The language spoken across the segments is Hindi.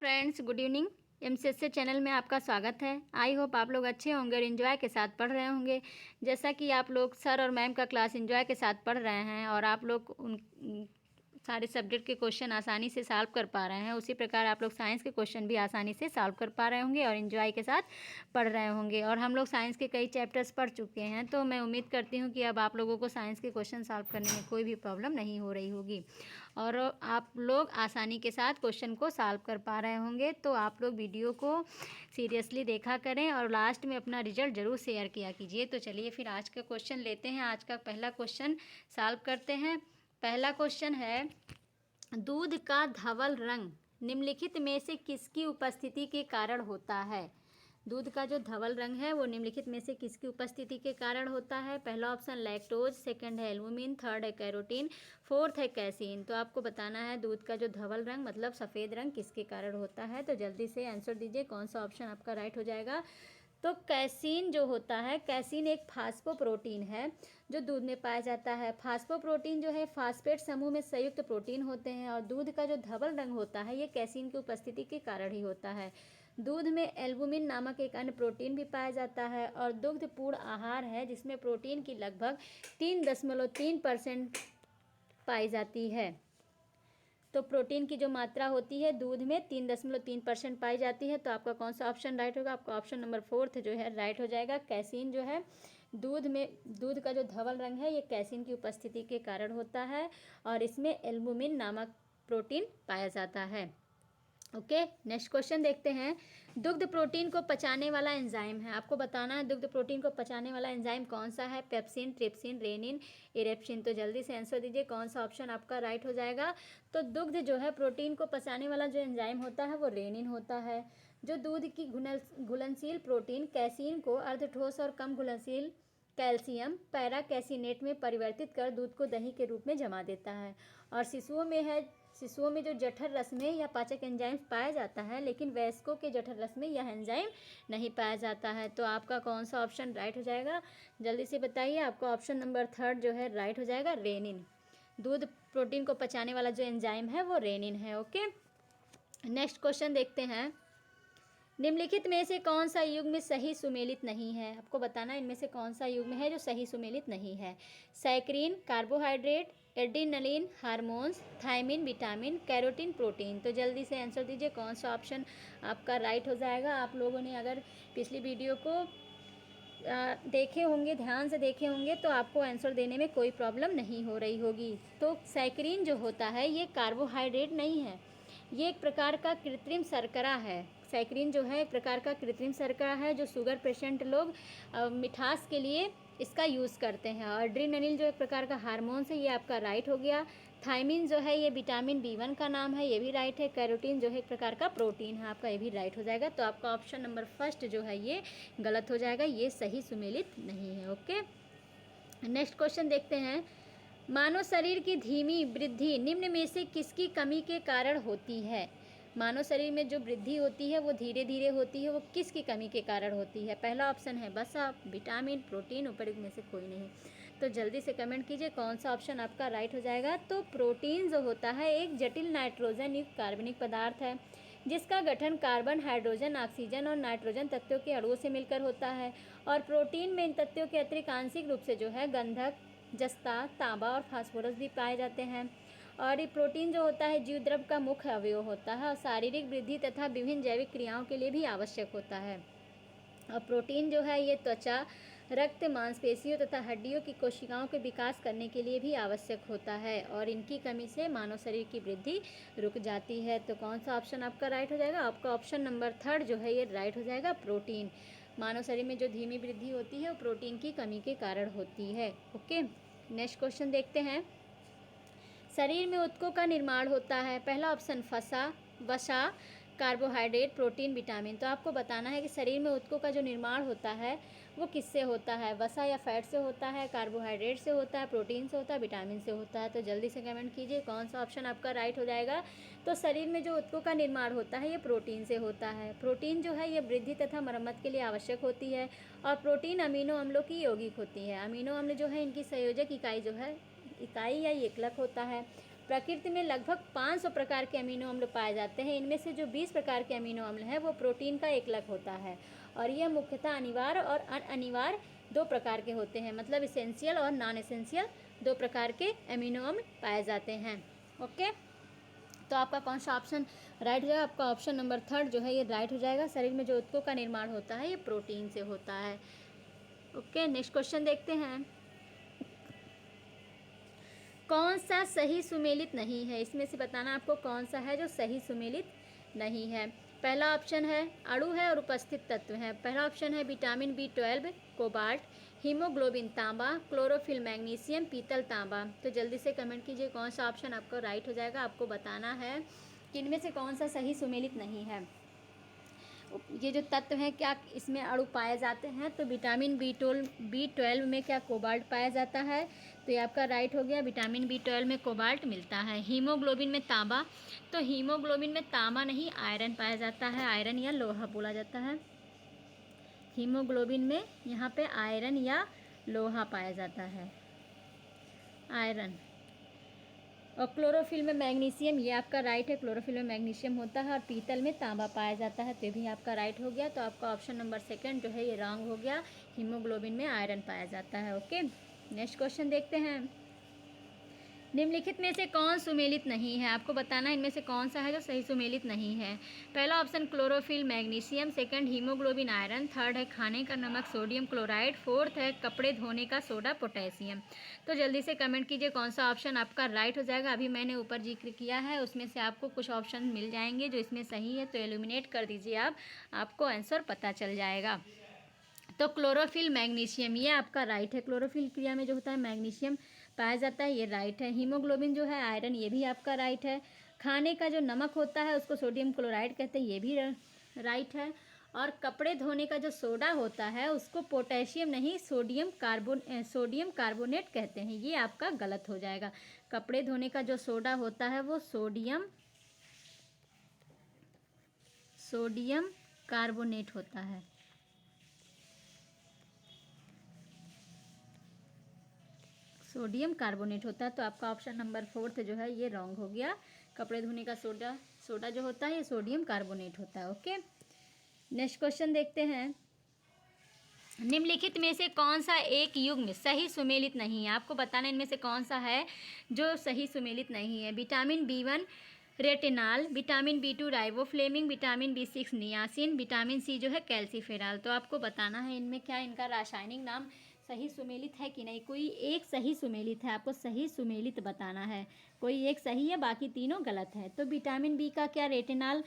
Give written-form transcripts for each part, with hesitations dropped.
Friends, good evening. MCSC channel में आपका स्वागत है। आई होप आप लोग अच्छे होंगे और इन्जॉय के साथ पढ़ रहे होंगे। जैसा कि आप लोग सर और मैम का क्लास इन्जॉय के साथ पढ़ रहे हैं और आप लोग उन सारे सब्जेक्ट के क्वेश्चन आसानी से सॉल्व कर पा रहे हैं, उसी प्रकार आप लोग साइंस के क्वेश्चन भी आसानी से सॉल्व कर पा रहे होंगे और इन्जॉय के साथ पढ़ रहे होंगे। और हम लोग साइंस के कई चैप्टर्स पढ़ चुके हैं, तो मैं उम्मीद करती हूँ कि अब आप लोगों को साइंस के क्वेश्चन सॉल्व करने में कोई भी प्रॉब्लम नहीं हो रही होगी और आप लोग आसानी के साथ क्वेश्चन को सॉल्व कर पा रहे होंगे। तो आप लोग वीडियो को सीरियसली देखा करें और लास्ट में अपना रिजल्ट ज़रूर शेयर किया कीजिए। तो चलिए फिर आज का क्वेश्चन लेते हैं। आज का पहला क्वेश्चन सॉल्व करते हैं। पहला क्वेश्चन है, दूध का धवल रंग निम्नलिखित में से किसकी उपस्थिति के कारण होता है? दूध का जो धवल रंग है वो निम्नलिखित में से किसकी उपस्थिति के कारण होता है? पहला ऑप्शन लैक्टोज, सेकंड है एल्बुमिन, थर्ड है कैरोटीन, फोर्थ है कैसीन। तो आपको बताना है दूध का जो धवल रंग मतलब सफ़ेद रंग किसके कारण होता है। तो जल्दी से आंसर दीजिए, कौन सा ऑप्शन आपका राइट हो जाएगा। तो कैसीन जो होता है, कैसीन एक फास्फोप्रोटीन है जो दूध में पाया जाता है। फास्फोप्रोटीन जो है फास्फेट समूह में संयुक्त प्रोटीन होते हैं और दूध का जो धवल रंग होता है ये कैसीन की उपस्थिति के कारण ही होता है। दूध में एल्बुमिन नामक एक अन्य प्रोटीन भी पाया जाता है और दुग्धपूर्ण आहार है जिसमें प्रोटीन की लगभग 3.3% पाई जाती है। तो प्रोटीन की जो मात्रा होती है दूध में 3.3% पाई जाती है। तो आपका कौन सा ऑप्शन राइट होगा? आपका ऑप्शन नंबर 4 जो है राइट हो जाएगा। कैसीन जो है दूध का जो धवल रंग है ये कैसीन की उपस्थिति के कारण होता है और इसमें एल्बुमिन नामक प्रोटीन पाया जाता है। ओके, नेक्स्ट क्वेश्चन देखते हैं। दुग्ध प्रोटीन को पचाने वाला एंजाइम है। आपको बताना है दुग्ध प्रोटीन को पचाने वाला एंजाइम कौन सा है? Pepsin, trypsin, rennin, erepsin. तो जल्दी से आंसर दीजिए, कौन सा ऑप्शन आपका राइट हो जाएगा। तो दुग्ध जो है प्रोटीन को पचाने वाला जो एंजाइम होता है वो रेनिन होता है। जो दूध की घुलनशील प्रोटीन कैसीन को अर्धठोस और कम घुलनशील कैल्शियम पैराकैसिनेट में परिवर्तित कर दूध को दही के रूप में जमा देता है। और शिशुओं में जो जठर रस में यह पाचक एंजाइम पाया जाता है, लेकिन वयस्कों के जठर रस में यह एंजाइम नहीं पाया जाता है। तो आपका कौन सा ऑप्शन राइट हो जाएगा? जल्दी से बताइए। आपका ऑप्शन नंबर 3 जो है राइट हो जाएगा, रेनिन। दूध प्रोटीन को पचाने वाला जो एंजाइम है वो रेनिन है। ओके, नेक्स्ट क्वेश्चन देखते हैं। निम्नलिखित में से कौन सा युग्म सही सुमेलित नहीं है? आपको बताना इनमें से कौन सा युग्म है जो सही सुमेलित नहीं है। Saccharin, carbohydrate, adrenaline, hormones, thiamine, vitamin, carotene, protein. तो जल्दी से आंसर दीजिए, कौन सा ऑप्शन आपका राइट हो जाएगा। आप लोगों ने अगर पिछली वीडियो को देखे होंगे, ध्यान से देखे होंगे, तो आपको आंसर देने में कोई प्रॉब्लम नहीं हो रही होगी। तो सैकरीन जो होता है ये कार्बोहाइड्रेट नहीं है, ये एक प्रकार का कृत्रिम शर्करा है। सैकरीन जो है एक प्रकार का कृत्रिम शर्करा है जो शुगर पेशेंट लोग मिठास के लिए इसका यूज़ करते हैं। और एड्रेनालिन जो एक प्रकार का हार्मोन्स है, ये आपका राइट हो गया। थायमिन जो है ये विटामिन B1 का नाम है, ये भी राइट है। कैरोटीन जो है एक प्रकार का प्रोटीन है, आपका ये भी राइट हो जाएगा। तो आपका ऑप्शन नंबर 1 जो है ये गलत हो जाएगा, ये सही सुमेलित नहीं है। ओके, नेक्स्ट क्वेश्चन देखते हैं। मानव शरीर की धीमी वृद्धि निम्न में से किसकी कमी के कारण होती है? मानव शरीर में जो वृद्धि होती है वो धीरे धीरे होती है, वो किसकी कमी के कारण होती है? पहला ऑप्शन है वसा, विटामिन, प्रोटीन, उपयुक्त में से कोई नहीं। तो जल्दी से कमेंट कीजिए, कौन सा ऑप्शन आपका राइट हो जाएगा। तो प्रोटीन जो होता है एक जटिल नाइट्रोजन युक्त कार्बनिक पदार्थ है जिसका गठन कार्बन, हाइड्रोजन, ऑक्सीजन और नाइट्रोजन तत्वों के अणुओं से मिलकर होता है। और प्रोटीन में इन तत्वों के अतिरिक्त आंशिक रूप से जो है गंधक, जस्ता, तांबा और फास्फोरस भी पाए जाते हैं। और ये प्रोटीन जो होता है जीव द्रव का मुख्य अवयव होता है और शारीरिक वृद्धि तथा विभिन्न जैविक क्रियाओं के लिए भी आवश्यक होता है। और प्रोटीन जो है ये त्वचा, रक्त, मांसपेशियों तथा हड्डियों की कोशिकाओं के विकास करने के लिए भी आवश्यक होता है और इनकी कमी से मानव शरीर की वृद्धि रुक जाती है। तो कौन सा ऑप्शन आपका राइट हो जाएगा? आपका ऑप्शन नंबर 3 जो है ये राइट हो जाएगा, प्रोटीन। मानव शरीर में जो धीमी वृद्धि होती है वो प्रोटीन की कमी के कारण होती है। ओके, नेक्स्ट क्वेश्चन देखते हैं। शरीर में ऊतकों का निर्माण होता है। पहला ऑप्शन वसा, कार्बोहाइड्रेट, प्रोटीन, विटामिन। तो आपको बताना है कि शरीर में ऊतकों का जो निर्माण होता है वो किससे होता है? वसा या फैट से होता है, कार्बोहाइड्रेट से होता है, प्रोटीन से होता है, विटामिन से होता है। तो जल्दी से कमेंट कीजिए, कौन सा ऑप्शन आपका राइट हो जाएगा। तो शरीर में जो ऊतकों का निर्माण होता है ये प्रोटीन से होता है। प्रोटीन जो है ये वृद्धि तथा मरम्मत के लिए आवश्यक होती है और प्रोटीन अमीनो अम्लों की यौगिक होती है। अमीनो अम्ल जो है इनकी संयोजक इकाई जो है इकाई या एकलक होता है। प्रकृति में लगभग 500 प्रकार के अमीनो अम्ल पाए जाते हैं। इनमें से जो 20 प्रकार के अमीनो अम्ल हैं वो प्रोटीन का एकलक होता है और यह मुख्यतः अनिवार्य और अनिवार्य 2 प्रकार के होते हैं, मतलब इसेंशियल और नॉन इसेंशियल 2 प्रकार के अमीनो अम्ल पाए जाते हैं। ओके, तो आपका कौन सा ऑप्शन राइट हो जाएगा? आपका ऑप्शन नंबर 3 जो है ये राइट हो जाएगा। शरीर में जो ऊतकों का निर्माण होता है ये प्रोटीन से होता है। ओके, नेक्स्ट क्वेश्चन देखते हैं। कौन सा सही सुमेलित नहीं है? इसमें से बताना आपको कौन सा है जो सही सुमेलित नहीं है। पहला ऑप्शन है अणु है और उपस्थित तत्व है। पहला ऑप्शन है विटामिन B12, कोबाल्ट, हीमोग्लोबिन तांबा, क्लोरोफिल मैग्नीशियम, पीतल तांबा। तो जल्दी से कमेंट कीजिए कौन सा ऑप्शन आपका राइट हो जाएगा। आपको बताना है कि इनमें से कौन सा सही सुमेलित नहीं है। ये जो तत्व हैं क्या इसमें अणु पाए जाते हैं? तो विटामिन B12 में क्या कोबाल्ट पाया जाता है? तो ये आपका राइट हो गया, विटामिन B12 में कोबाल्ट मिलता है। हीमोग्लोबिन में तांबा, तो हीमोग्लोबिन में तांबा नहीं आयरन पाया जाता है, आयरन या लोहा बोला जाता है। हीमोग्लोबिन में यहाँ पे आयरन या लोहा पाया जाता है, आयरन। और क्लोरोफिल में मैग्नीशियम, ये आपका राइट है, क्लोरोफिल में मैग्नीशियम होता है। और पीतल में तांबा पाया जाता है, तो ये भी आपका राइट हो गया। तो आपका ऑप्शन नंबर 2 जो है ये रॉन्ग हो गया, हीमोग्लोबिन में आयरन पाया जाता है। ओके, नेक्स्ट क्वेश्चन देखते हैं। निम्नलिखित में से कौन सुमेलित नहीं है? आपको बताना है इनमें से कौन सा है जो सही सुमेलित नहीं है। पहला option chlorophyll magnesium, second haemoglobin iron, third है खाने का नमक सोडियम क्लोराइड, फोर्थ है कपड़े धोने का सोडा पोटेशियम। तो जल्दी से कमेंट कीजिए कौन सा ऑप्शन आपका राइट हो जाएगा। अभी मैंने ऊपर जिक्र किया है, उसमें से आपको कुछ ऑप्शन मिल जाएंगे जो इसमें सही है, तो एलिमिनेट कर दीजिए आप, आपको आंसर पता चल जाएगा। तो क्लोरोफिल मैग्नीशियम ये आपका राइट है, क्लोरोफिल क्रिया में जो होता है मैग्नीशियम पाया जाता है, ये राइट है। हीमोग्लोबिन जो है आयरन, ये भी आपका राइट है। खाने का जो नमक होता है उसको सोडियम क्लोराइड कहते हैं, ये भी राइट है। और कपड़े धोने का जो सोडा होता है उसको पोटेशियम नहीं सोडियम कार्बोनेट कहते हैं, ये आपका गलत हो जाएगा। कपड़े धोने का जो सोडा होता है वो सोडियम कार्बोनेट होता है, सोडियम कार्बोनेट होता है। तो आपका ऑप्शन नंबर 4 जो है ये रॉन्ग हो गया। कपड़े धोने का सोडा जो होता है ये सोडियम कार्बोनेट होता है। ओके, नेक्स्ट क्वेश्चन देखते हैं। निम्नलिखित में से कौन सा एक युग्म सही सुमेलित नहीं है? आपको बताना इनमें से कौन सा है जो सही सुमेलित नहीं है। Vitamin B1 retinal, vitamin B2 riboflavin, vitamin B6 niacin, vitamin C जो है कैल्सीफेरॉल। तो आपको बताना है इनमें क्या इनका रासायनिक नाम सही सुमेलित है कि नहीं। कोई एक सही सुमेलित है, आपको सही सुमेलित बताना है। कोई एक सही है, बाकी तीनों गलत है। तो विटामिन B का क्या रेटिनाल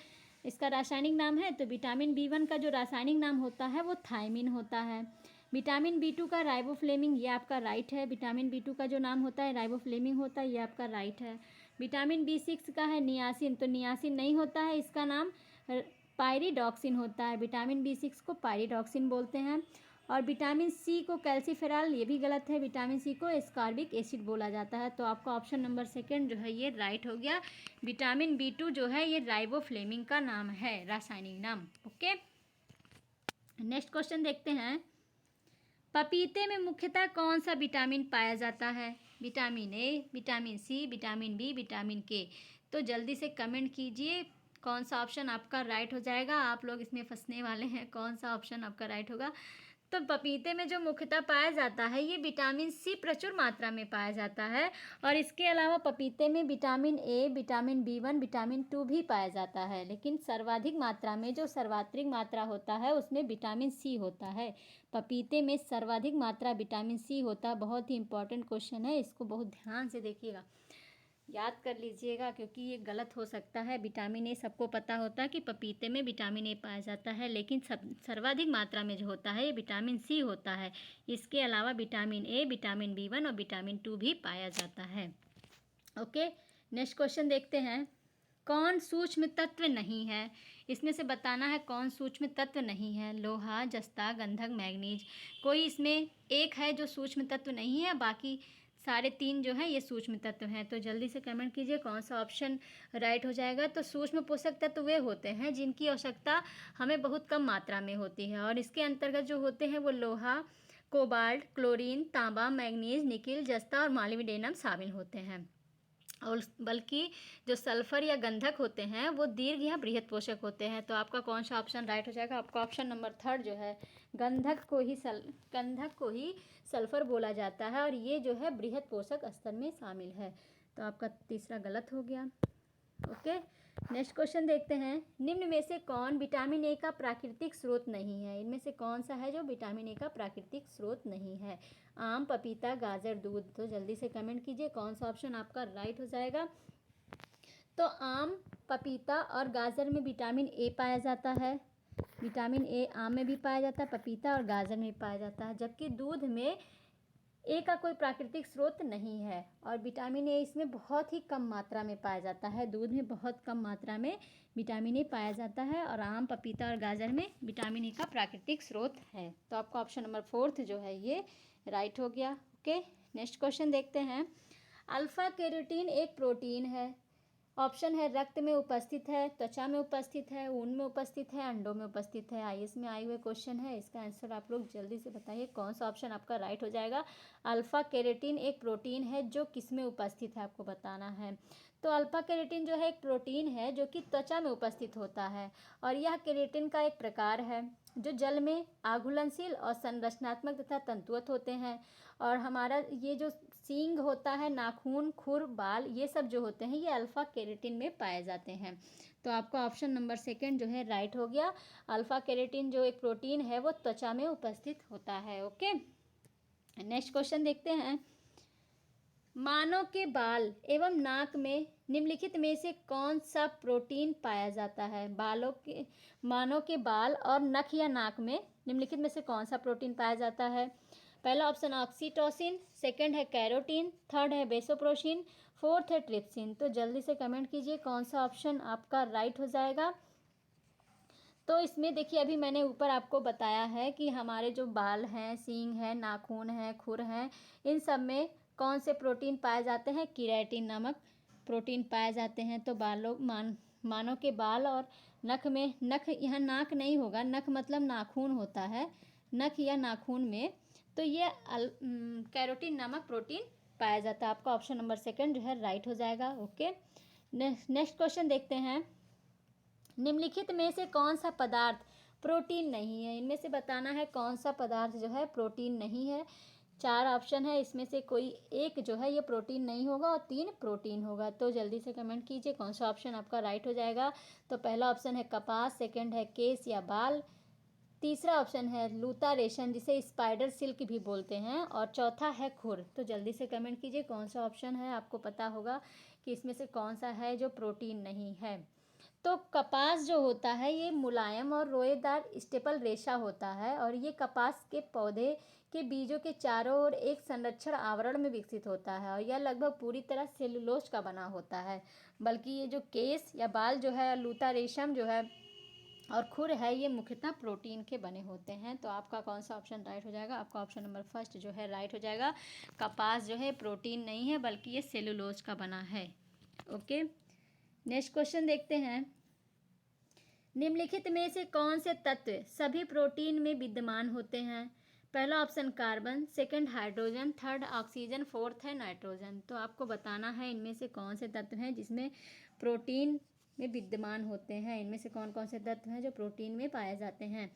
इसका रासायनिक नाम है? तो विटामिन B1 का जो रासायनिक नाम होता है वो थायमिन होता है। विटामिन B2 का राइबोफ्लेविन, ये आपका राइट है। विटामिन B2 का जो नाम होता है राइबोफ्लेविन होता है, ये आपका राइट है। विटामिन B6 का है नियासिन, तो नियासिन नहीं होता है, इसका नाम पायरिडॉक्सिन होता है। विटामिन B6 को पायरिडॉक्सिन बोलते हैं। और विटामिन C को कैल्सीफेरॉल, ये भी गलत है। विटामिन C को एस्कॉर्बिक एसिड बोला जाता है। तो आपका ऑप्शन नंबर 2 जो है ये राइट हो गया। विटामिन B2 जो है ये राइबोफ्लेविन का नाम है, रासायनिक नाम। ओके, नेक्स्ट क्वेश्चन देखते हैं। पपीते में मुख्यतः कौन सा विटामिन पाया जाता है? Vitamin A, vitamin C, vitamin B, vitamin K। तो जल्दी से कमेंट कीजिए कौन सा ऑप्शन आपका राइट हो जाएगा। आप लोग इसमें फंसने वाले हैं, कौन सा ऑप्शन आपका राइट होगा। तो पपीते में जो मुख्यतः पाया जाता है ये विटामिन C प्रचुर मात्रा में पाया जाता है। और इसके अलावा पपीते में vitamin A, vitamin B1, vitamin 2 भी पाया जाता है। लेकिन सर्वाधिक मात्रा में जो सर्वात्रिक मात्रा होता है उसमें विटामिन C होता है। पपीते में सर्वाधिक मात्रा विटामिन C होता है। बहुत ही इंपॉर्टेंट क्वेश्चन है, इसको बहुत ध्यान से देखिएगा, याद कर लीजिएगा, क्योंकि ये गलत हो सकता है। विटामिन ए सबको पता होता है कि पपीते में विटामिन ए पाया जाता है, लेकिन सर्वाधिक मात्रा में जो होता है ये विटामिन सी होता है। इसके अलावा विटामिन ए, विटामिन B1 और विटामिन 2 भी पाया जाता है। ओके, नेक्स्ट क्वेश्चन देखते हैं। कौन सूक्ष्म तत्व नहीं है? इसमें से बताना है कौन सूक्ष्म तत्व नहीं है। लोहा, जस्ता, गंधक, मैग्नीज। कोई इसमें एक है जो सूक्ष्म तत्व नहीं है, बाकी सारे 3 जो हैं ये सूक्ष्म तत्व हैं। तो जल्दी से कमेंट कीजिए कौन सा ऑप्शन राइट हो जाएगा। तो सूक्ष्म पोषक तत्व वे होते हैं जिनकी आवश्यकता हमें बहुत कम मात्रा में होती है, और इसके अंतर्गत जो होते हैं वो लोहा, कोबाल्ट, क्लोरीन, तांबा, मैग्नीज, निकिल, जस्ता और मॉलिब्डेनम शामिल होते हैं। और बल्कि जो सल्फर या गंधक होते हैं वो दीर्घ या बृहत पोषक होते हैं। तो आपका कौन सा ऑप्शन राइट हो जाएगा? आपका ऑप्शन नंबर 3 जो है, गंधक को ही सल्फर बोला जाता है और ये जो है बृहत पोषक स्तर में शामिल है। तो आपका तीसरा गलत हो गया। ओके, नेक्स्ट क्वेश्चन देखते हैं। निम्न में से कौन विटामिन ए का प्राकृतिक स्रोत नहीं है? इनमें से कौन सा है जो विटामिन ए का प्राकृतिक स्रोत नहीं है? आम, पपीता, गाजर, दूध। तो जल्दी से कमेंट कीजिए कौन सा ऑप्शन आपका राइट हो जाएगा। तो आम, पपीता और गाजर में विटामिन ए पाया जाता है। विटामिन ए आम में भी पाया जाता है, पपीता और गाजर में भी पाया जाता है, जबकि दूध में ए का कोई प्राकृतिक स्रोत नहीं है और विटामिन ए इसमें बहुत ही कम मात्रा में पाया जाता है। दूध में बहुत कम मात्रा में विटामिन ए पाया जाता है और आम, पपीता और गाजर में विटामिन ए का प्राकृतिक स्रोत है। तो आपका ऑप्शन नंबर 4 जो है ये राइट हो गया। ओके, नेक्स्ट क्वेश्चन देखते हैं। अल्फा केरोटीन एक प्रोटीन है। ऑप्शन है रक्त में उपस्थित है, त्वचा में उपस्थित है, ऊन में उपस्थित है, अंडों में उपस्थित है। आईएएस में आए हुए क्वेश्चन है, इसका आंसर आप लोग जल्दी से बताइए कौन सा ऑप्शन आपका राइट हो जाएगा। अल्फा केरेटिन एक प्रोटीन है जो किस में उपस्थित है आपको बताना है। तो अल्फा केरेटिन जो है एक प्रोटीन है जो कि त्वचा में उपस्थित होता है और यह केरेटिन का एक प्रकार है जो जल में आघूलनशील और संरचनात्मक तथा तंतुअत होते हैं। और हमारा ये जो सींग होता है, नाखून, खुर, बाल, ये सब जो होते हैं ये अल्फा केरेटिन में पाए जाते हैं। तो आपका ऑप्शन नंबर 2 जो है राइट हो गया। अल्फा केरेटिन जो एक प्रोटीन है वो त्वचा में उपस्थित होता है। ओके, नेक्स्ट क्वेश्चन देखते हैं। मानव के बाल एवं नाक में निम्नलिखित में से कौन सा प्रोटीन पाया जाता है? मानव के बाल और नख या नाक में निम्नलिखित में से कौन सा प्रोटीन पाया जाता है? पहला ऑप्शन ऑक्सीटोसिन, सेकंड है कैरोटीन, थर्ड है बेसोप्रोसिन, फोर्थ है ट्रिप्सिन। तो जल्दी से कमेंट कीजिए कौन सा ऑप्शन आपका राइट हो जाएगा। तो इसमें देखिए अभी मैंने ऊपर आपको बताया है कि हमारे जो बाल हैं, सींग हैं, नाखून हैं, खुर हैं, इन सब में कौन से प्रोटीन पाए जाते हैं? केराटिन नामक प्रोटीन पाए जाते हैं। तो मानव के बाल और नख में, नख यहाँ नाक नहीं होगा, नख मतलब नाखून होता है, नख या नाखून में तो ये कैरोटीन नामक प्रोटीन पाया जाता है। आपका ऑप्शन नंबर 2 जो है राइट हो जाएगा। ओके, नेक्स्ट क्वेश्चन देखते हैं। निम्नलिखित में से कौन सा पदार्थ प्रोटीन नहीं है? इनमें से बताना है कौन सा पदार्थ जो है प्रोटीन नहीं है। 4 ऑप्शन है, इसमें से कोई एक जो है ये प्रोटीन नहीं होगा और 3 प्रोटीन होगा। तो जल्दी से कमेंट कीजिए कौन सा ऑप्शन आपका राइट हो जाएगा। तो पहला ऑप्शन है कपास, सेकंड है केस या बाल, तीसरा ऑप्शन है लूता रेशम जिसे स्पाइडर सिल्क भी बोलते हैं और चौथा है खुर। तो जल्दी से कमेंट कीजिए कौन सा ऑप्शन है, आपको पता होगा कि इसमें से कौन सा है जो प्रोटीन नहीं है। तो कपास जो होता है ये मुलायम और रोएदार स्टेपल रेशा होता है और ये कपास के पौधे के बीजों के चारों ओर एक संरक्षण आवरण में विकसित होता है और यह लगभग पूरी तरह सेलुलोज का बना होता है। बल्कि ये जो केस या बाल जो है, लूता रेशम जो है और खुर है, ये मुख्यतः प्रोटीन के बने होते हैं। तो आपका कौन सा ऑप्शन राइट हो जाएगा? आपका ऑप्शन नंबर 1 जो है राइट हो जाएगा। कपास जो है प्रोटीन नहीं है बल्कि ये सेलुलोज का बना है। ओके, नेक्स्ट क्वेश्चन देखते हैं। निम्नलिखित में से कौन से तत्व सभी प्रोटीन में विद्यमान होते हैं? पहला option carbon, second hydrogen, third oxygen, fourth है नाइट्रोजन। तो आपको बताना है इनमें से कौन से तत्व हैं जिसमें प्रोटीन में विद्यमान होते हैं। इनमें से कौन कौन से तत्व हैं जो प्रोटीन में पाए जाते हैं?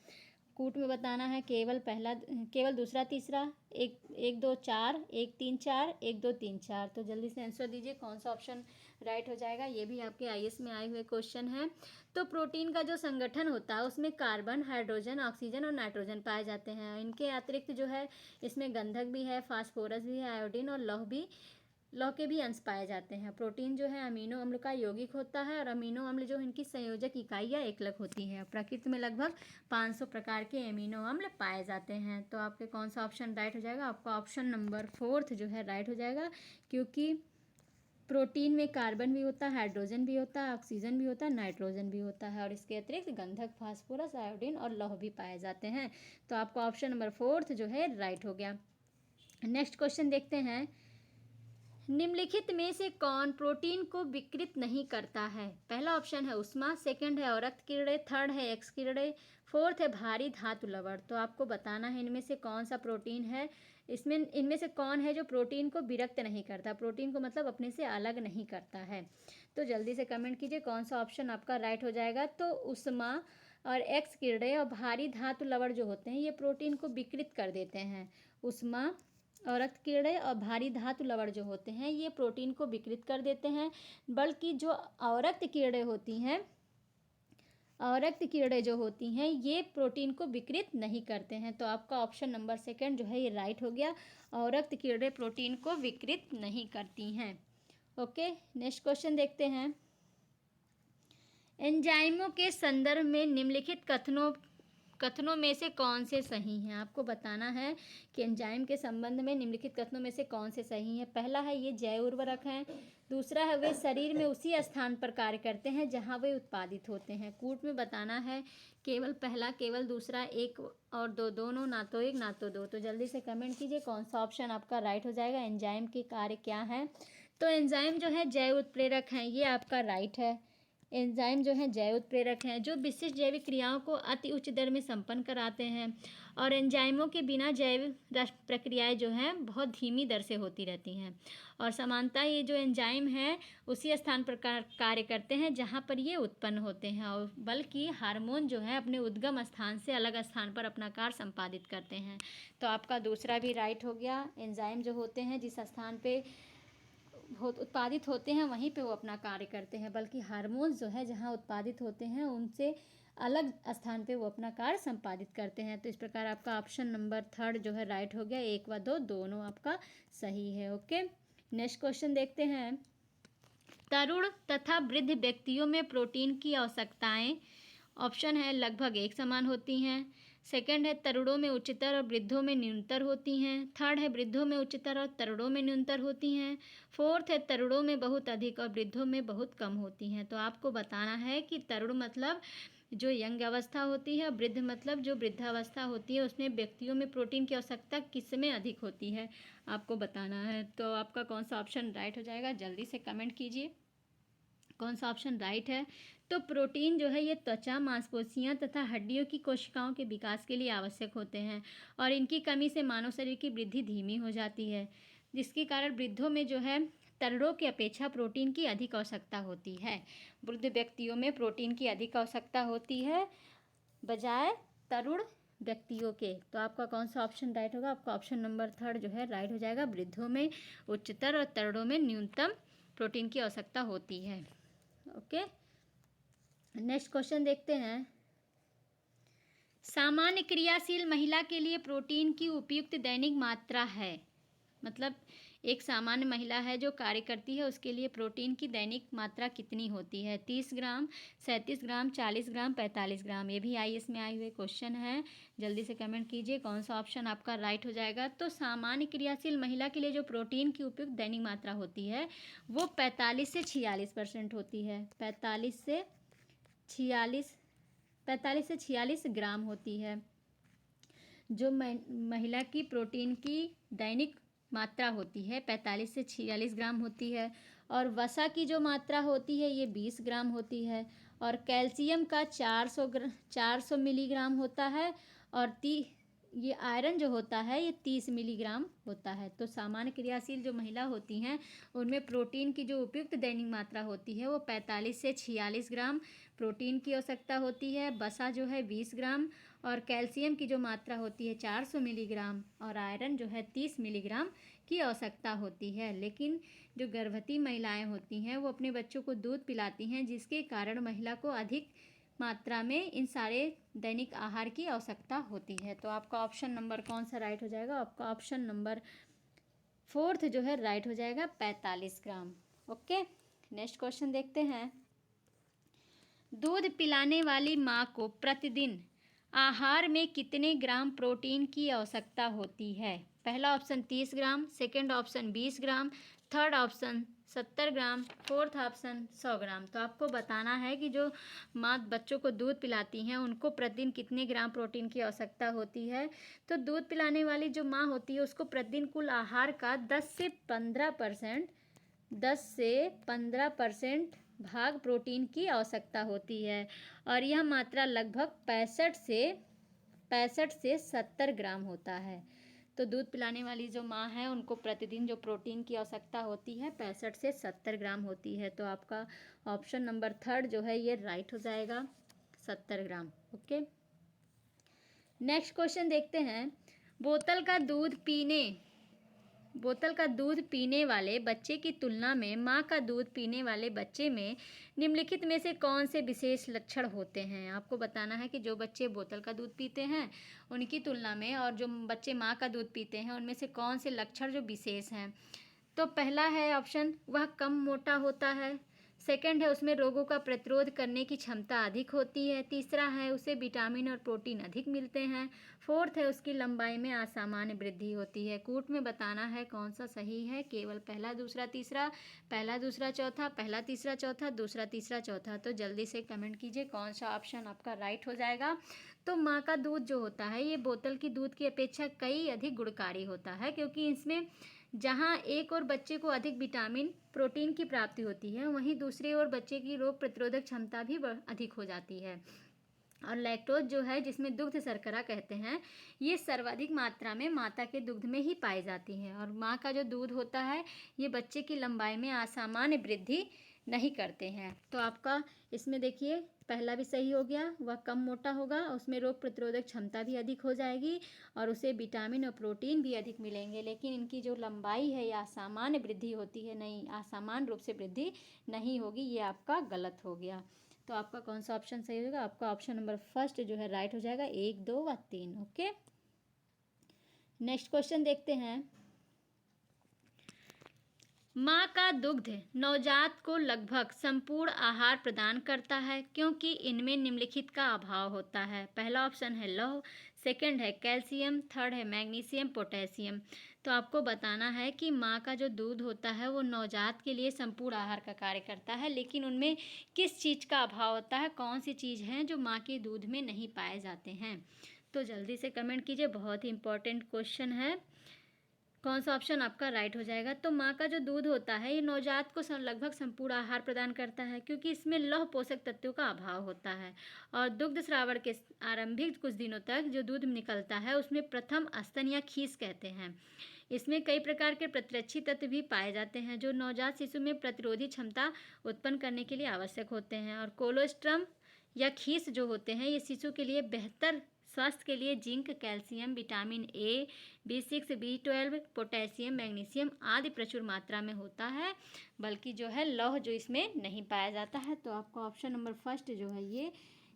कूट में बताना है केवल दूसरा तीसरा, 1 2 4, 1 3 4, 1 2 3 4। तो जल्दी से आंसर दीजिए कौन सा ऑप्शन राइट हो जाएगा। ये भी आपके आईएएस में आए हुए क्वेश्चन है। तो प्रोटीन का जो संगठन होता है उसमें कार्बन, हाइड्रोजन, ऑक्सीजन और नाइट्रोजन पाए जाते हैं। इनके अतिरिक्त जो है इसमें गंधक भी है, फास्फोरस भी है, आयोडीन और लौह के भी अंश पाए जाते हैं। प्रोटीन जो है अमीनो अम्ल का यौगिक होता है और अमीनो अम्ल जो इनकी संयोजक इकाइयाँ एकलक होती हैं। प्रकृति में लगभग 500 प्रकार के अमीनो अम्ल पाए जाते हैं। तो आपके कौन सा ऑप्शन राइट हो जाएगा? आपका ऑप्शन नंबर 4 जो है राइट हो जाएगा, क्योंकि प्रोटीन में कार्बन भी होता है, हाइड्रोजन भी होता है, ऑक्सीजन भी होता है, नाइट्रोजन भी होता है और इसके अतिरिक्त गंधक, फास्फोरस, आयोडीन और लौह भी पाए जाते हैं। तो आपका ऑप्शन नंबर 4 जो है राइट हो गया। नेक्स्ट क्वेश्चन देखते हैं। निम्नलिखित में से कौन प्रोटीन को विकृत नहीं करता है? पहला ऑप्शन है उष्मा, सेकंड है अवरक्त किरणें, थर्ड है एक्स किरणें, फोर्थ है भारी धातु लवण। तो आपको बताना है इनमें से कौन सा प्रोटीन है, इनमें से कौन है जो प्रोटीन को विरक्त नहीं करता, प्रोटीन को मतलब अपने से अलग नहीं करता है। तो जल्दी से कमेंट कीजिए कौन सा ऑप्शन आपका राइट हो जाएगा। तो उष्मा और एक्स किरणें और भारी धातु लवण जो होते हैं ये प्रोटीन को विकृत कर देते हैं। उष्मा और रक्त किरणें और भारी धातु लवण जो होते हैं ये प्रोटीन को विकृत कर देते हैं, बल्कि जो अवरक्त किरणें होती हैं, अवरक्त किरणें जो होती हैं ये प्रोटीन को विकृत नहीं करते हैं। तो आपका ऑप्शन नंबर सेकंड जो है ये राइट हो गया, अवरक्त किरणें प्रोटीन को विकृत नहीं करती हैं। ओके, नेक्स्ट क्वेश्चन देखते हैं। एंजाइमों के संदर्भ में निम्नलिखित कथनों में से कौन से सही हैं? आपको बताना है कि एंजाइम के संबंध में निम्नलिखित कथनों में से कौन से सही हैं। पहला है ये जैव उर्वरक हैं, दूसरा है वे शरीर में उसी स्थान पर कार्य करते हैं जहां वे उत्पादित होते हैं। कूट में बताना है केवल पहला, केवल दूसरा, एक और दो, दोनों, ना तो एक ना तो दो। तो जल्दी से कमेंट कीजिए कौन सा ऑप्शन आपका राइट हो जाएगा। एंजाइम के कार्य क्या हैं? तो एंजाइम जो है जैव उत्प्रेरक हैं, ये आपका राइट है। एंजाइम जो है जैव उत्प्रेरक हैं जो विशिष्ट जैविक क्रियाओं को अति उच्च दर में संपन्न कराते हैं, और एंजाइमों के बिना जैव प्रक्रियाएं जो हैं बहुत धीमी दर से होती रहती हैं। और समानता ये जो एंजाइम हैं उसी स्थान पर कार्य करते हैं जहां पर ये उत्पन्न होते हैं, और बल्कि हार्मोन जो है अपने उद्गम स्थान से अलग स्थान पर अपना कार्य संपादित करते हैं। तो आपका दूसरा भी राइट हो गया। एंजाइम जो होते हैं जिस स्थान पे उत्पादित होते हैं वहीं पे वो अपना कार्य करते हैं, बल्कि हार्मोन्स जो है जहाँ उत्पादित होते हैं उनसे अलग स्थान पे वो अपना कार्य संपादित करते हैं। तो इस प्रकार आपका ऑप्शन नंबर थर्ड जो है राइट हो गया, एक व दो दोनों आपका सही है। ओके, नेक्स्ट क्वेश्चन देखते हैं। तरुण तथा वृद्ध व्यक्तियों में प्रोटीन की आवश्यकताएं, ऑप्शन है लगभग एक समान होती हैं, सेकंड है तरुणों में उच्चतर और वृद्धों में न्यूनतर होती हैं, थर्ड है वृद्धों में उच्चतर और तरुणों में न्यूनतर होती हैं, फोर्थ है तरुणों में बहुत अधिक और वृद्धों में बहुत कम होती हैं। तो आपको बताना है कि तरुण मतलब जो यंग अवस्था होती है, वृद्ध मतलब जो वृद्धावस्था होती है, उसमें व्यक्तियों में प्रोटीन की आवश्यकता किस में अधिक होती है आपको बताना है। तो आपका कौन सा ऑप्शन राइट हो जाएगा, जल्दी से कमेंट कीजिए कौन सा ऑप्शन राइट है। तो प्रोटीन जो है ये त्वचा, मांसपेशियां तथा हड्डियों की कोशिकाओं के विकास के लिए आवश्यक होते हैं, और इनकी कमी से मानव शरीर की वृद्धि धीमी हो जाती है, जिसके कारण वृद्धों में जो है तरुणों की अपेक्षा प्रोटीन की अधिक आवश्यकता होती है। वृद्ध व्यक्तियों में प्रोटीन की अधिक आवश्यकता होती है बजाय तरुण व्यक्तियों के। तो आपका कौन सा ऑप्शन राइट होगा? आपका ऑप्शन नंबर थर्ड जो है राइट हो जाएगा, वृद्धों में उच्चतर और तरुणों में न्यूनतम प्रोटीन की आवश्यकता होती है। ओके, नेक्स्ट क्वेश्चन देखते हैं। सामान्य क्रियाशील महिला के लिए प्रोटीन की उपयुक्त दैनिक मात्रा है, मतलब एक सामान्य महिला है जो कार्य करती है उसके लिए प्रोटीन की दैनिक मात्रा कितनी होती है? 30 ग्राम, 37 ग्राम, 40 ग्राम, 45 ग्राम। ये भी आईएएस में आए हुए क्वेश्चन है, जल्दी से कमेंट कीजिए कौन सा ऑप्शन आपका राइट हो जाएगा। तो सामान्य क्रियाशील महिला के लिए जो प्रोटीन की उपयुक्त दैनिक मात्रा होती है वो 45 से 46% होती है। 45 से 46 ग्राम होती है जो महिला की प्रोटीन की दैनिक मात्रा होती है, 45 से 46 ग्राम होती है। और वसा की जो मात्रा होती है ये 20 ग्राम होती है, और कैल्शियम का 400 मिलीग्राम होता है, और ये आयरन जो होता है ये 30 मिलीग्राम होता है। तो सामान्य क्रियाशील जो महिला होती हैं उनमें प्रोटीन की जो उपयुक्त दैनिक मात्रा होती है वो 45 से 46 ग्राम प्रोटीन की आवश्यकता होती है, वसा जो है 20 ग्राम, और कैल्शियम की जो मात्रा होती है 400 मिलीग्राम, और आयरन जो है 30 मिलीग्राम की आवश्यकता होती है। लेकिन जो गर्भवती महिलाएं होती हैं वो अपने बच्चों को दूध पिलाती हैं, जिसके कारण महिला को अधिक मात्रा में इन सारे दैनिक आहार की आवश्यकता होती है। तो आपका ऑप्शन नंबर कौन सा राइट हो जाएगा? आपका ऑप्शन नंबर फोर्थ जो है राइट हो जाएगा, 45 ग्राम। ओके, नेक्स्ट क्वेश्चन देखते हैं। दूध पिलाने वाली माँ को प्रतिदिन आहार में कितने ग्राम प्रोटीन की आवश्यकता होती है? पहला ऑप्शन 30 ग्राम, सेकंड ऑप्शन 20 ग्राम, थर्ड ऑप्शन 70 ग्राम, फोर्थ ऑप्शन 100 ग्राम। तो आपको बताना है कि जो माँ बच्चों को दूध पिलाती हैं उनको प्रतिदिन कितने ग्राम प्रोटीन की आवश्यकता होती है। तो दूध पिलाने वाली जो माँ होती है उसको प्रतिदिन कुल आहार का 10 से 15% 10 से 15% भाग प्रोटीन की आवश्यकता होती है और यह मात्रा लगभग 65 से 70 ग्राम होता है। तो दूध पिलाने वाली जो माँ है उनको प्रतिदिन जो प्रोटीन की आवश्यकता होती है 65 से 70 ग्राम होती है। तो आपका ऑप्शन नंबर 3 जो है ये राइट हो जाएगा, 70 ग्राम। ओके, नेक्स्ट क्वेश्चन देखते हैं। बोतल का दूध पीने वाले बच्चे की तुलना में माँ का दूध पीने वाले बच्चे में निम्नलिखित में से कौन से विशेष लक्षण होते हैं। आपको बताना है कि जो बच्चे बोतल का दूध पीते हैं उनकी तुलना में और जो बच्चे माँ का दूध पीते हैं उनमें से कौन से लक्षण जो विशेष हैं। तो पहला है ऑप्शन, वह कम मोटा होता है। सेकंड है, उसमें रोगों का प्रतिरोध करने की क्षमता अधिक होती है। तीसरा है, उसे विटामिन और प्रोटीन अधिक मिलते हैं। फोर्थ है, उसकी लंबाई में असामान्य वृद्धि होती है। कूट में बताना है कौन सा सही है, केवल पहला दूसरा तीसरा, पहला दूसरा चौथा, पहला तीसरा चौथा, दूसरा तीसरा चौथा। तो जल्दी से कमेंट कीजिए कौन सा ऑप्शन आपका राइट हो जाएगा। तो माँ का दूध जो होता है ये बोतल की दूध की अपेक्षा कई अधिक गुणकारी होता है, क्योंकि इसमें जहाँ एक और बच्चे को अधिक विटामिन प्रोटीन की प्राप्ति होती है वहीं दूसरे ओर बच्चे की रोग प्रतिरोधक क्षमता भी अधिक हो जाती है। और लैक्टोज जो है, जिसमें दुग्ध शर्करा कहते हैं, ये सर्वाधिक मात्रा में माता के दुग्ध में ही पाई जाती है। और माँ का जो दूध होता है ये बच्चे की लंबाई में असामान्य वृद्धि नहीं करते हैं। तो आपका इसमें देखिए पहला भी सही हो गया, वह कम मोटा होगा, उसमें रोग प्रतिरोधक क्षमता भी अधिक हो जाएगी और उसे विटामिन और प्रोटीन भी अधिक मिलेंगे। लेकिन इनकी जो लंबाई है या असामान्य वृद्धि होती है, नहीं, असामान्य रूप से वृद्धि नहीं होगी। ये आपका गलत हो गया। तो आपका कौन सा ऑप्शन सही होगा? आपका ऑप्शन नंबर फर्स्ट जो है राइट हो जाएगा, 1, 2 व 3। ओके, नेक्स्ट क्वेश्चन देखते हैं। माँ का दुग्ध नवजात को लगभग संपूर्ण आहार प्रदान करता है क्योंकि इनमें निम्नलिखित का अभाव होता है। पहला ऑप्शन है लौह, सेकंड है कैल्शियम, थर्ड है मैग्नीशियम, पोटेशियम। तो आपको बताना है कि माँ का जो दूध होता है वो नवजात के लिए संपूर्ण आहार का कार्य करता है, लेकिन उनमें किस चीज़ का अभाव होता है, कौन सी चीज़ है जो माँ के दूध में नहीं पाए जाते हैं। तो जल्दी से कमेंट कीजिए, बहुत ही इंपॉर्टेंट क्वेश्चन है। कौन सा ऑप्शन आपका राइट हो जाएगा? तो माँ का जो दूध होता है ये नवजात को लगभग संपूर्ण आहार प्रदान करता है क्योंकि इसमें लौह पोषक तत्वों का अभाव होता है। और दुग्ध श्रावण के आरंभिक कुछ दिनों तक जो दूध निकलता है उसमें प्रथम स्तन या खीस कहते हैं। इसमें कई प्रकार के प्रतिरक्षी तत्व भी पाए जाते हैं जो नवजात शिशु में प्रतिरोधी क्षमता उत्पन्न करने के लिए आवश्यक होते हैं। और कोलोस्ट्रम या खीस जो होते हैं ये शिशु के लिए बेहतर स्वास्थ्य के लिए zinc, calcium, vitamin A, B6, B12, potassium, magnesium आदि प्रचुर मात्रा में होता है, बल्कि जो है लौह जो इसमें नहीं पाया जाता है। तो आपका ऑप्शन नंबर फर्स्ट जो है ये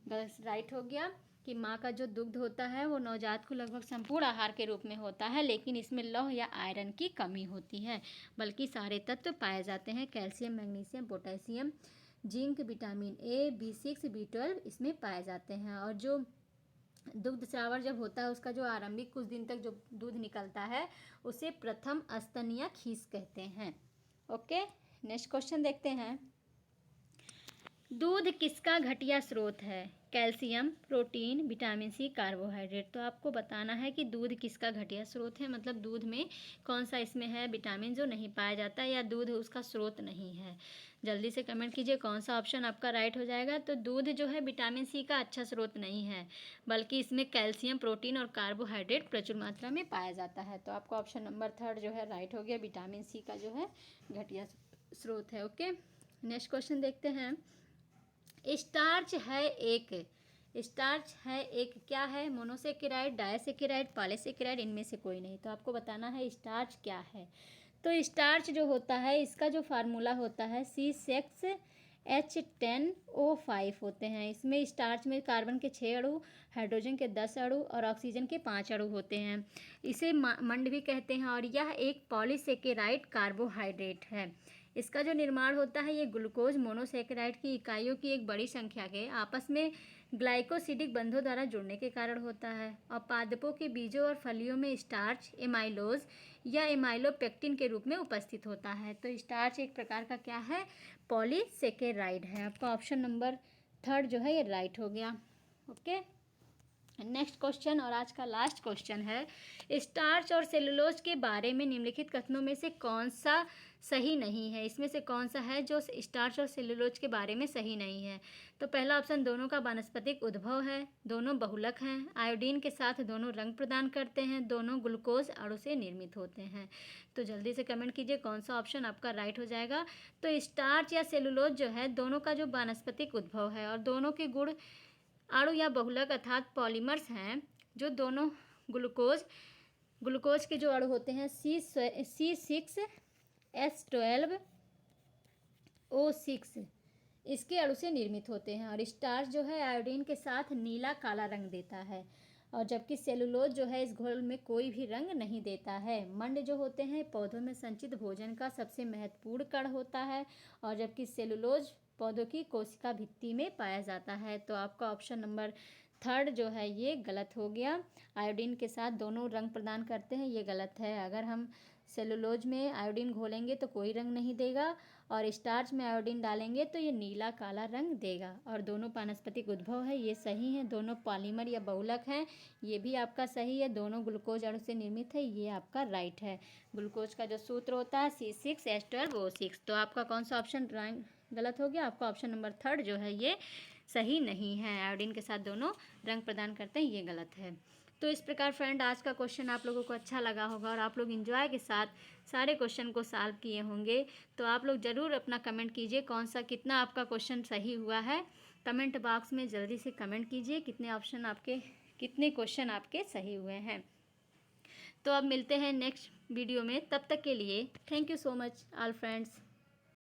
गलत राइट हो गया कि माँ का जो दुग्ध होता है वो नवजात को लगभग संपूर्ण आहार के रूप में होता है, लेकिन इसमें लौह या आयरन की कमी होती है, बल्कि सारे तत्व पाए जाते हैं, calcium, magnesium, potassium, zinc, vitamin A, B6, B12 इसमें पाए जाते हैं। और जो दुग्ध श्रावण जब होता है उसका जो आरंभिक कुछ दिन तक जो दूध निकलता है उसे प्रथम स्तन या खीस कहते हैं। ओके, नेक्स्ट क्वेश्चन देखते हैं। दूध किसका घटिया स्रोत है? Calcium, protein, vitamin C, carbohydrate. तो आपको बताना है कि दूध किसका घटिया स्रोत है, मतलब दूध में कौन सा इसमें है विटामिन जो नहीं पाया जाता है या दूध उसका स्रोत नहीं है। जल्दी से कमेंट कीजिए कौन सा ऑप्शन आपका राइट हो जाएगा। तो दूध जो है विटामिन सी का अच्छा स्रोत नहीं है, बल्कि इसमें कैल्शियम, प्रोटीन और कार्बोहाइड्रेट प्रचुर मात्रा में पाया जाता है। तो आपका ऑप्शन नंबर 3 जो है राइट हो गया, विटामिन सी का जो है घटिया स्रोत है। ओके, नेक्स्ट क्वेश्चन देखते हैं। स्टार्च है एक क्या है? मोनोसेकेराइड, डायसेकेराइड, पॉलीसेकेराइड, इनमें से कोई नहीं। तो आपको बताना है स्टार्च क्या है। तो स्टार्च जो होता है इसका जो फार्मूला होता है C6H10O5 होते हैं। इसमें स्टार्च में कार्बन के 6 अणु, हाइड्रोजन के 10 अणु और ऑक्सीजन के 5 अणु होते हैं। इसे मंड भी कहते हैं और यह एक पॉलीसेकेराइड कार्बोहाइड्रेट है। इसका जो निर्माण होता है ये ग्लूकोज मोनोसेकेराइड की इकाइयों की एक बड़ी संख्या के आपस में ग्लाइकोसिडिक बंधों द्वारा जुड़ने के कारण होता है। और पादपों के बीजों और फलियों में स्टार्च एमाइलोज या एमाइलोपेक्टिन के रूप में उपस्थित होता है। तो स्टार्च एक प्रकार का क्या है? पॉलीसेकेराइड है। आपका ऑप्शन नंबर 3 जो है ये राइट हो गया। ओके, नेक्स्ट क्वेश्चन और आज का लास्ट क्वेश्चन है, स्टार्च और सेलुलोज के बारे में निम्नलिखित कथनों में से कौन सा सही नहीं है। इसमें से कौन सा है जो स्टार्च और सेलुलोज के बारे में सही नहीं है। तो पहला ऑप्शन, दोनों का वानस्पतिक उद्भव है, दोनों बहुलक हैं, आयोडीन के साथ दोनों रंग प्रदान करते हैं, दोनों ग्लूकोज अणु से निर्मित होते हैं। तो जल्दी से कमेंट कीजिए कौन सा ऑप्शन आपका राइट हो जाएगा। तो स्टार्च या सेलुलोज जो है दोनों का जो वानस्पतिक उद्भव है और दोनों के गुण अणु या बहुलक अर्थात पॉलीमर्स हैं, जो दोनों ग्लूकोज के जो अणु होते हैं C6H12O6 इसके अणु से निर्मित होते हैं। और स्टार्च जो है आयोडीन के साथ नीला काला रंग देता है, और जबकि सेलुलोज जो है इस घोल में कोई भी रंग नहीं देता है। मंड जो होते हैं पौधों में संचित भोजन का सबसे महत्वपूर्ण कण होता है, और जबकि सेलुलोज पौधों की कोशिका भित्ति में पाया जाता है। तो आपका ऑप्शन नंबर थर्ड जो है ये गलत हो गया। आयोडीन के साथ दोनों रंग प्रदान करते हैं, ये गलत है। अगर हम सेलुलोज में आयोडीन घोलेंगे तो कोई रंग नहीं देगा, और स्टार्च में आयोडीन डालेंगे तो ये नीला काला रंग देगा। और दोनों वानस्पतिक उद्भव है, ये सही है। दोनों पॉलीमर या बहुलक हैं, ये भी आपका सही है। दोनों ग्लूकोज अणु से निर्मित है, ये आपका राइट है। ग्लूकोज का जो सूत्र होता है C6H12O6। तो आपका कौन सा ऑप्शन गलत हो गया? आपका ऑप्शन नंबर थर्ड जो है ये सही नहीं है। आयोडीन के साथ दोनों रंग प्रदान करते हैं, ये गलत है। तो इस प्रकार फ्रेंड आज का क्वेश्चन आप लोगों को अच्छा लगा होगा और आप लोग एंजॉय के साथ सारे क्वेश्चन को सॉल्व किए होंगे। तो आप लोग ज़रूर अपना कमेंट कीजिए कौन सा कितना आपका क्वेश्चन सही हुआ है। कमेंट बॉक्स में जल्दी से कमेंट कीजिए कितने क्वेश्चन आपके सही हुए हैं। तो अब मिलते हैं नेक्स्ट वीडियो में, तब तक के लिए thank you so much all friends.